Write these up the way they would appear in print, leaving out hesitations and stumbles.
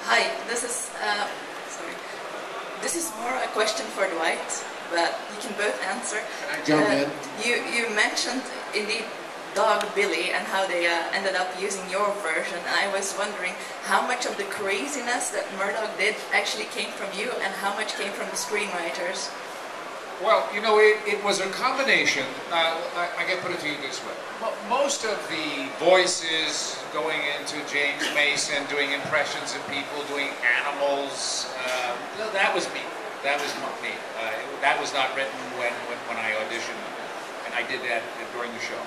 Hi, this is sorry. This is more a question for Dwight, but you can both answer. Jump in. You mentioned indeed Dog Billy and how they ended up using your version. I was wondering how much of the craziness that Murdoch did actually came from you, and how much came from the screenwriters. Well, you know, it was a combination. I can put it to you this way. Most of the voices going into James Mason, doing impressions of people, doing animals, that was me. That was not me. That was not written when I auditioned, and I did that during the show.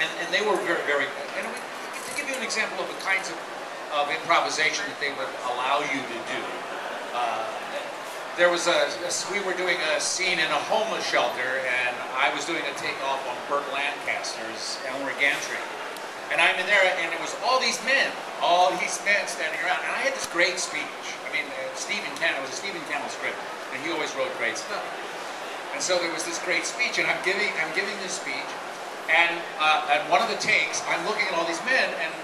And they were very, very good. And to give you an example of the kinds of improvisation that they would allow you to do, there was we were doing a scene in a homeless shelter, and I was doing a takeoff on Burt Lancaster's Elmer Gantry. And I'm in there, and it was all these men standing around, and I had this great speech. I mean, Stephen Cannell, it was a Stephen Cannell script, and he always wrote great stuff. And so there was this great speech, and I'm giving this speech, and one of the takes, I'm looking at all these men, and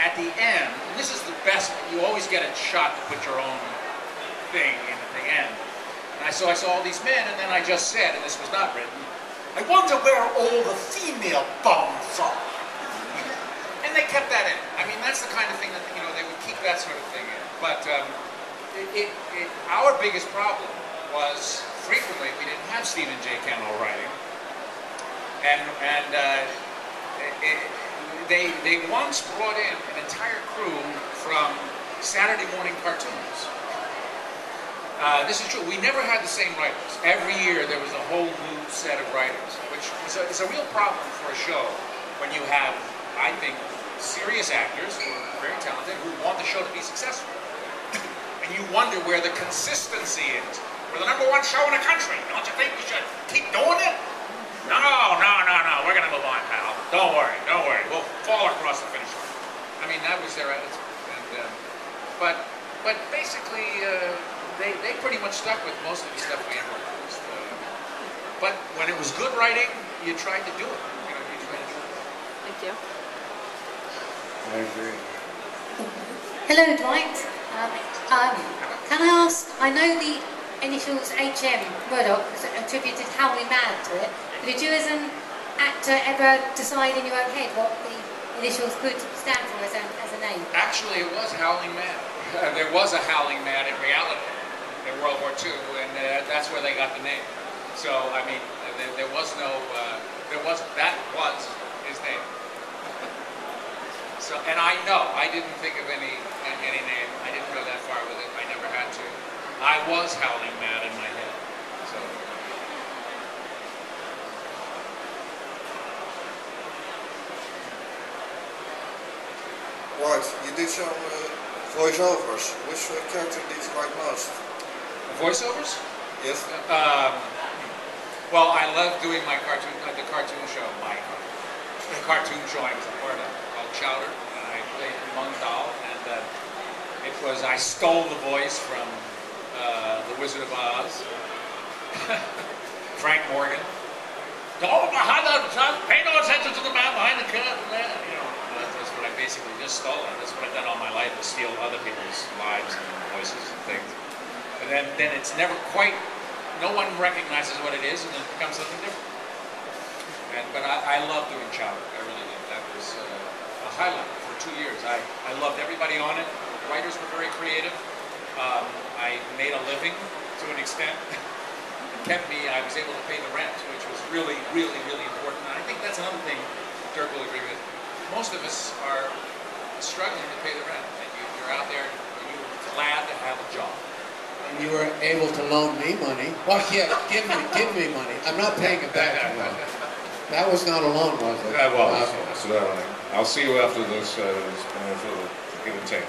at the end, and this is the best, you always get a shot to put your own thing in at the end. And so I saw all these men, and then I just said, and this was not written, I wonder where all the female bums are. And they kept that in. I mean, that's the kind of thing that, you know, they would keep that sort of thing in. But our biggest problem was frequently we didn't have Stephen J. Cannell writing. They once brought in an entire crew from Saturday morning cartoons. This is true. We never had the same writers. Every year there was a whole new set of writers, which is a real problem for a show when you have, I think, serious actors who are very talented who want the show to be successful. And you wonder where the consistency is. We're the #1 show in the country. Don't you think we should keep doing it? No. We're going to move on, pal. Don't worry. We'll fall across the finish line. I mean, that was their attitude. And, but basically, they pretty much stuck with most of the stuff we improvised. But when it was good writing, you tried to do it. You know, you tried to do it. Thank you. I agree. Hello, Dwight. Can I ask, I know the initials HM, Murdoch, has attributed Howling Mad to it, but did you as an actor ever decide in your own head what the initials could stand for as a name? Actually, it was Howling Mad. There was a Howling Mad in reality in World War II, and that's where they got the name. So, I mean, there was no, that was his name. So, and I didn't think of any name. I didn't go that far with it. I never had to. I was Howling Mad in my head. So. Right, you did some voiceovers. Which character did you like most? Voiceovers? Yes. Well, I love doing my cartoon, the cartoon show. The cartoon show I was a part of called Chowder, and I played Mung Dal, and I stole the voice from the Wizard of Oz, Frank Morgan. Oh, pay no attention to the man behind the curtain, man. You know, that's what I basically just stole. That's what I've done all my life, is steal other people's lives and voices and things. And then it's never quite, no one recognizes what it is, and then it becomes something different. But I love doing Chowder. I really did. That was a highlight for 2 years. I loved everybody on it. The writers were very creative. I made a living to an extent. I was able to pay the rent, which was really, really, really important. And I think that's another thing Dirk will agree with. Most of us are struggling to pay the rent, and you're out there, you're glad to have a job. And you were able to loan me money. Well, yeah, give me money. I'm not paying it back. That was not a loan, was it? That was. I'll see you after this give and take.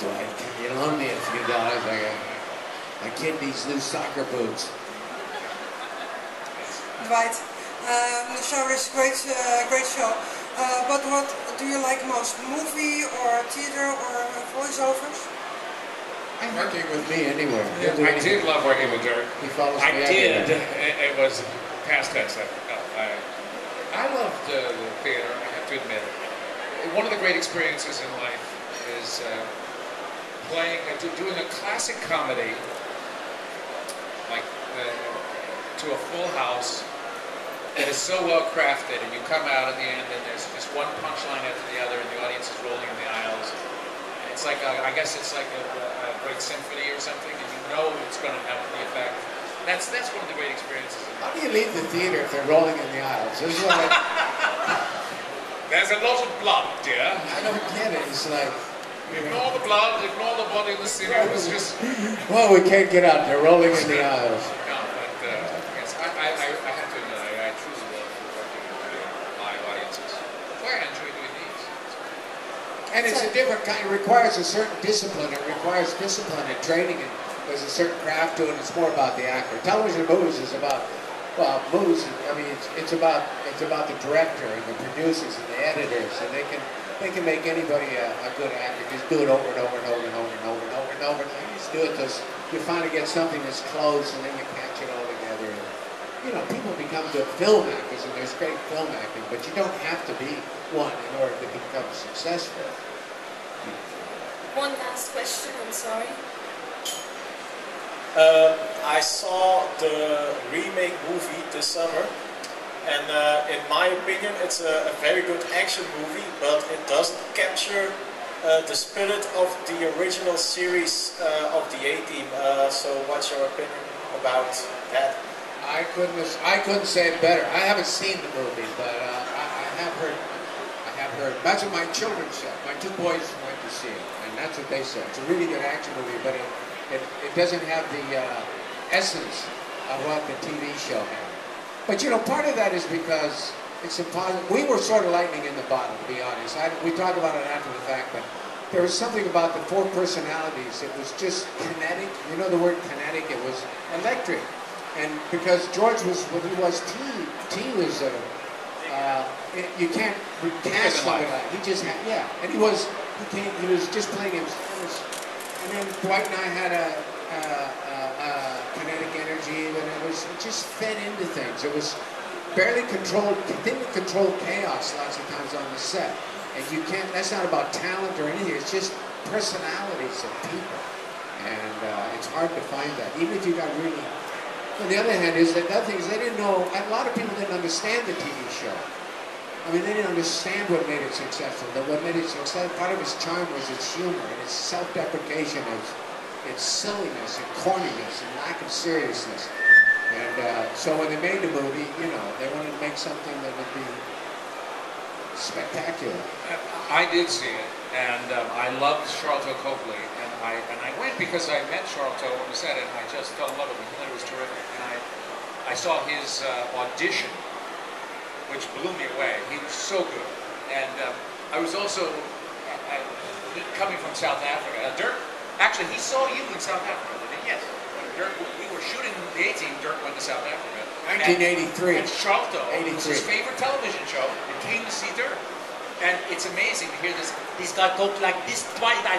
Dwight, can you loan me a few dollars? My kid needs new soccer boots. Dwight, the show is a great show. But what do you like most? Movie or theater or voiceovers? Working with me anywhere. Yeah, I did love working with Dirk. He follows me everywhere. It was past tense. I loved the theater, I have to admit. One of the great experiences in life is playing, doing a classic comedy, like to a full house, that is so well crafted, and you come out at the end, and there's just one punchline after the other, and the audience is rolling in the aisles. It's like I guess it's like a great symphony or something, and you know it's going to have the effect. That's one of the great experiences. How do you leave the theater if they're rolling in the aisles? This is what There's a lot of blood, dear. I don't get it. It's like... Ignore the blood, ignore the body of the city. It's just... Well, we can't get out. They're rolling in the aisles. No, but yes, I have to admit, I truly love working with live audiences. That's why I enjoy doing these. And it's a different kind. It requires a certain discipline. It requires discipline and training. And there's a certain craft to it. It's more about the actor. Television movies is about, well, movies. I mean, it's about the director and the producers and the editors, and they can make anybody a good actor. Just do it over and over and over and over and over and over and over. And you just do it till you finally get something that's close, and then you catch it all together. And, you know, people become good film actors, and there's great film acting, but you don't have to be one in order to become successful. One last question, I'm sorry. I saw the remake movie this summer, and in my opinion it's a very good action movie, but it doesn't capture the spirit of the original series of the A-Team. So what's your opinion about that? I couldn't say it better. I haven't seen the movie, but I have heard. That's what my children said. My two boys went to see it, and that's what they said. It's a really good action movie, but it doesn't have the essence of what the TV show had. But you know, part of that is because it's impossible. We were sort of lightning in the bottle, to be honest. We talk about it after the fact, but there was something about the four personalities. It was just kinetic. You know the word kinetic? It was electric. And because George was what he was, T was you can't recast something like that. He just had, yeah. And he was just playing him. And then Dwight and I had a kinetic energy, and it just fed into things. It was barely controlled, didn't control chaos lots of times on the set. And you can't, that's not about talent or anything, it's just personalities of people. And it's hard to find that, even if you got really... On the other hand, is that the other thing is they didn't know, a lot of people didn't understand the TV show. I mean, they didn't understand what made it successful. That what made it successful, part of its charm was its humor and its self-deprecation, its silliness and corniness and lack of seriousness. And so when they made the movie, you know, they wanted to make something that would be spectacular. I did see it, and I loved Charlton Copley, and I went because I met Charlton on the set, and I just fell in love with him. He was terrific, and I saw his audition, which blew me away. He was so good, and I was also coming from South Africa. Dirk, actually, he saw you in South Africa, didn't he? Yes. Dirk, we were shooting the A-Team. Dirk went to South Africa. 1983. And Charlton, it was his 83. favorite television show, and came to see Dirk. And it's amazing to hear this guy talk like this. Dwight, I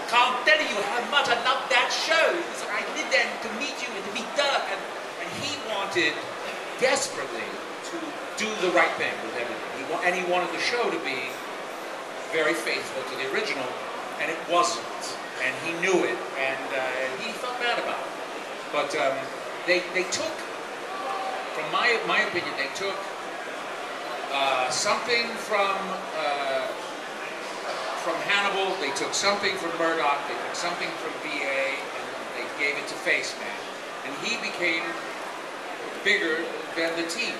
can't tell you how much I love that show. I did that to meet you and to meet Dirk, and he wanted desperately to do the right thing with everything. And he wanted the show to be very faithful to the original, and it wasn't. And he knew it, and he felt bad about it. But they took, from my opinion, they took something from Hannibal, they took something from Murdoch, they took something from VA, and they gave it to Faceman. And he became bigger than the team.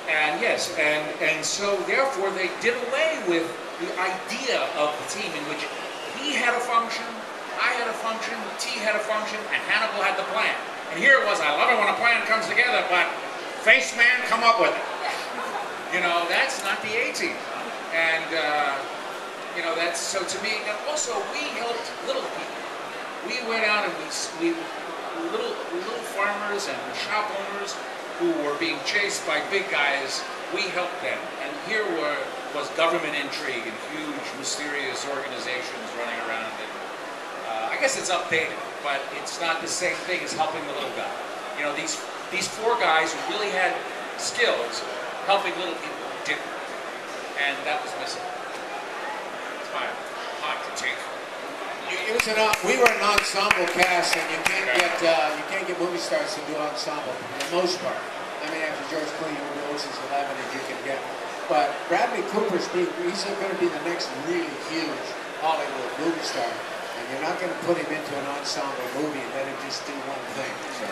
And yes, and so therefore they did away with the idea of the team in which he had a function, I had a function, T had a function, and Hannibal had the plan. And here it was, I love it when a plan comes together, but Faceman, come up with it. You know, that's not the A-Team. And, you know, that's, so to me, and also we helped little people. We went out and we little farmers and shop owners who were being chased by big guys, we helped them. And here was government intrigue and huge, mysterious organizations running around. And, I guess it's updated, but it's not the same thing as helping the little guy. You know, these four guys who really had skills helping little people didn't. And that was missing. It's my critique. We were an ensemble cast, and you can't get movie stars to do ensemble for the most part. I mean, after George Clooney, you do Ocean's 11, and you can get. But Bradley Cooper's he's going to be the next really huge Hollywood movie star, and you're not going to put him into an ensemble movie and let him just do one thing. So.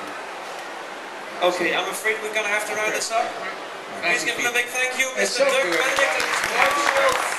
Okay, I'm afraid we're going to have to round this up. Please give him a big thank you, Mr. Dirk Benedict and Mr. Dwight Schultz.